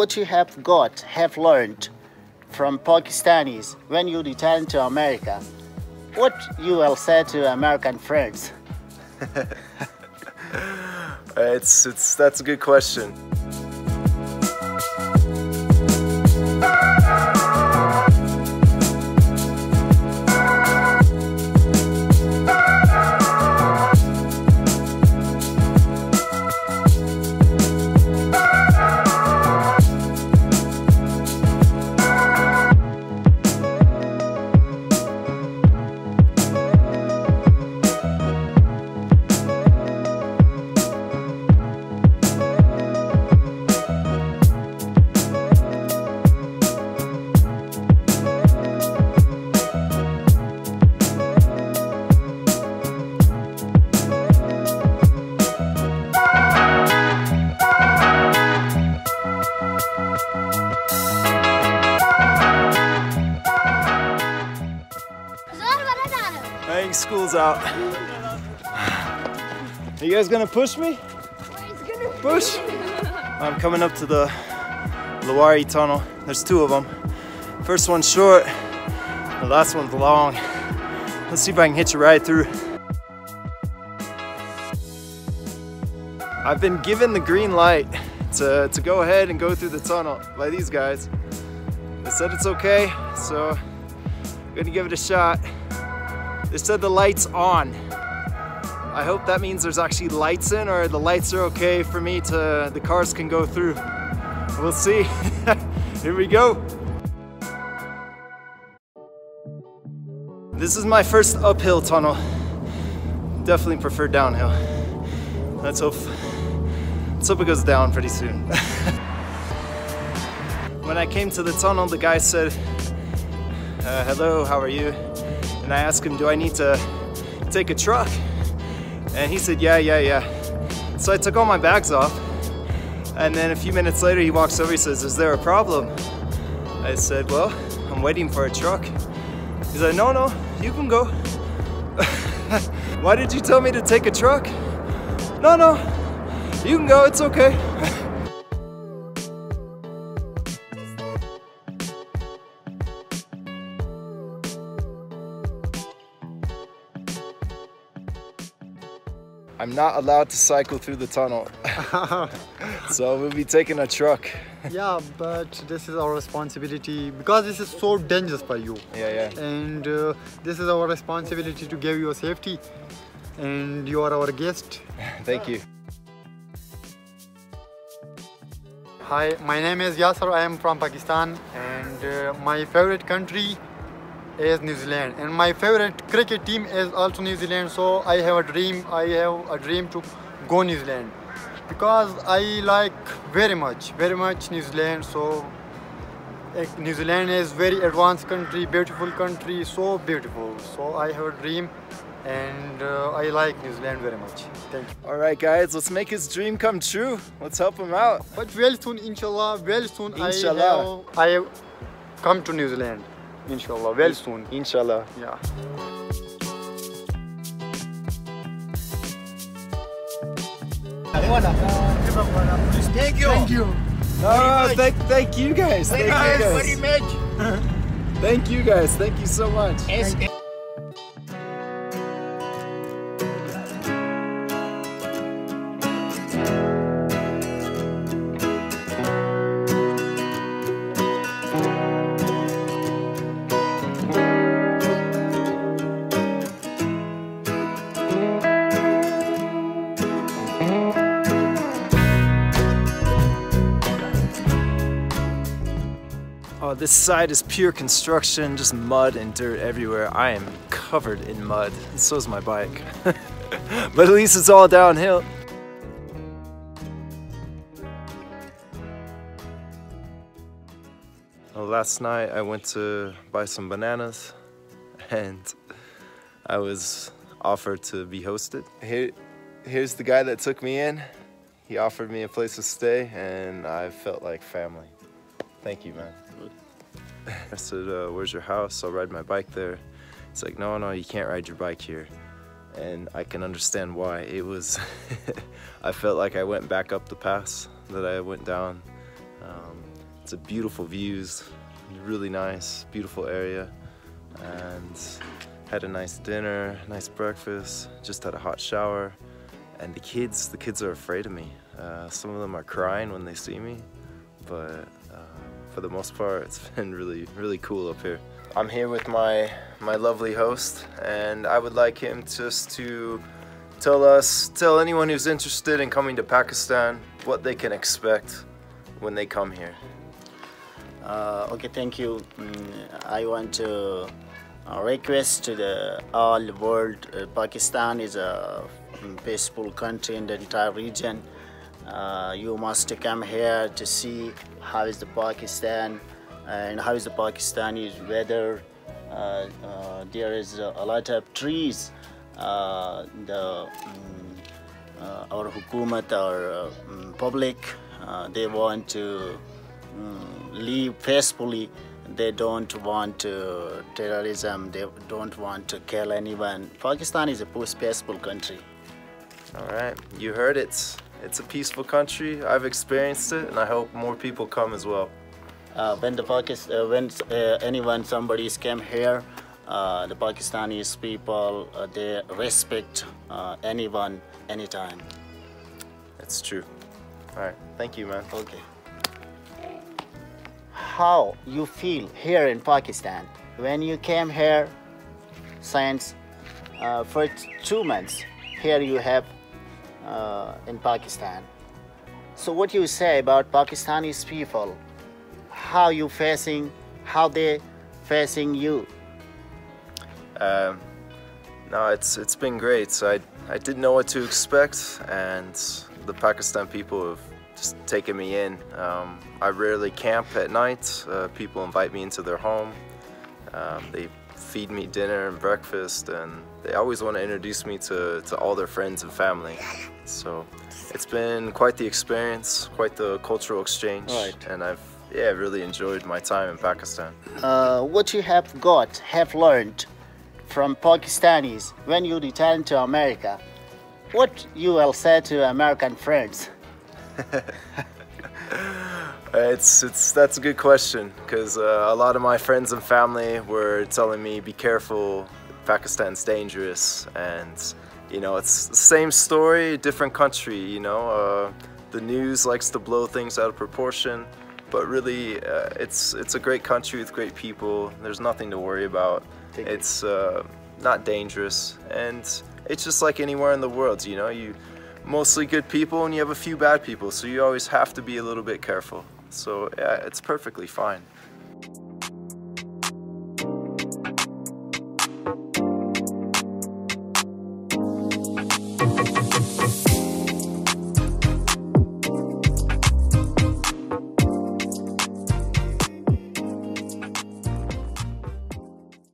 what you have learned from Pakistanis when you return to America? What you will say to American friends? That's a good question. I think school's out. Are you guys gonna push me? Push? I'm coming up to the Lawari tunnel. There's two of them. First one's short, the last one's long. Let's see if I can hitch a ride through. I've been given the green light to go ahead and go through the tunnel by these guys. They said it's okay, so I'm gonna give it a shot. They said the light's on. I hope that means there's actually lights in, or the lights are okay for me to, the cars can go through. We'll see. Here we go. This is my first uphill tunnel. Definitely prefer downhill. Let's hope it goes down pretty soon. When I came to the tunnel, the guy said, hello, how are you? And I asked him, do I need to take a truck? And he said, yeah. So I took all my bags off. And then a few minutes later, he walks over, he says, is there a problem? I said, well, I'm waiting for a truck. He's like, no, you can go. Why did you tell me to take a truck? No, you can go, it's okay. I'm not allowed to cycle through the tunnel. So we'll be taking a truck. Yeah, but this is our responsibility because this is so dangerous for you. Yeah. And this is our responsibility to give you a safety. And you are our guest. Thank you. Hi, my name is Yasser. I am from Pakistan, and my favorite country is New Zealand, and my favorite cricket team is also New Zealand. So I have a dream to go New Zealand because I like very much New Zealand. So New Zealand is very advanced country, beautiful country, so beautiful. So I have a dream, and I like New Zealand very much. Thank you. All right, guys, let's make his dream come true. Let's help him out. But very soon, inshallah, Inshallah. I come to New Zealand. Inshallah, very soon. Inshallah. Yeah. Thank you. Thank you. No, thank you guys. Thank you guys. Very much. Thank you guys. Thank you so much. Oh, this side is pure construction, just mud and dirt everywhere. I am covered in mud, and so is my bike. But at least it's all downhill. Well, last night I went to buy some bananas, and I was offered to be hosted. Here's the guy that took me in. He offered me a place to stay, and I felt like family. Thank you, man. I said, where's your house? I'll ride my bike there. It's like, no, you can't ride your bike here. And I can understand why. It was, I felt like I went back up the pass that I went down. It's a beautiful views, really nice, beautiful area, and had a nice dinner, nice breakfast, just had a hot shower. And the kids are afraid of me. Some of them are crying when they see me, but for the most part, it's been really cool up here. I'm here with my lovely host, and I would like him just to tell anyone who's interested in coming to Pakistan what they can expect when they come here. Okay, thank you. I want to request to the all world, Pakistan is a peaceful country in the entire region. You must come here to see how is the Pakistan and how is the Pakistani weather. There is a lot of trees. Our hukumat, our public, they want to live peacefully. They don't want terrorism. They don't want to kill anyone. Pakistan is a peaceful country. All right, you heard it. It's a peaceful country. I've experienced it, and I hope more people come as well. When somebody came here, the Pakistanis people, they respect anyone, anytime. It's true. All right, thank you, man. Okay. How you feel here in Pakistan when you came here since for 2 months? Here you have in Pakistan. So what you say about Pakistani people? How they facing you? No, it's been great. So I didn't know what to expect, and the Pakistan people have just taken me in. I rarely camp at night. People invite me into their home. They feed me dinner and breakfast, and they always want to introduce me to all their friends and family. So it's been quite the experience, quite the cultural exchange, right. And I've really enjoyed my time in Pakistan. What you have learned from Pakistanis when you return to America, what you will say to American friends? That's a good question, because a lot of my friends and family were telling me, be careful, Pakistan's dangerous, and you know, it's the same story, different country. You know, the news likes to blow things out of proportion, but really it's a great country with great people. There's nothing to worry about. It's not dangerous, and it's just like anywhere in the world. You know, you mostly good people and you have a few bad people, so you always have to be a little bit careful. So yeah, it's perfectly fine.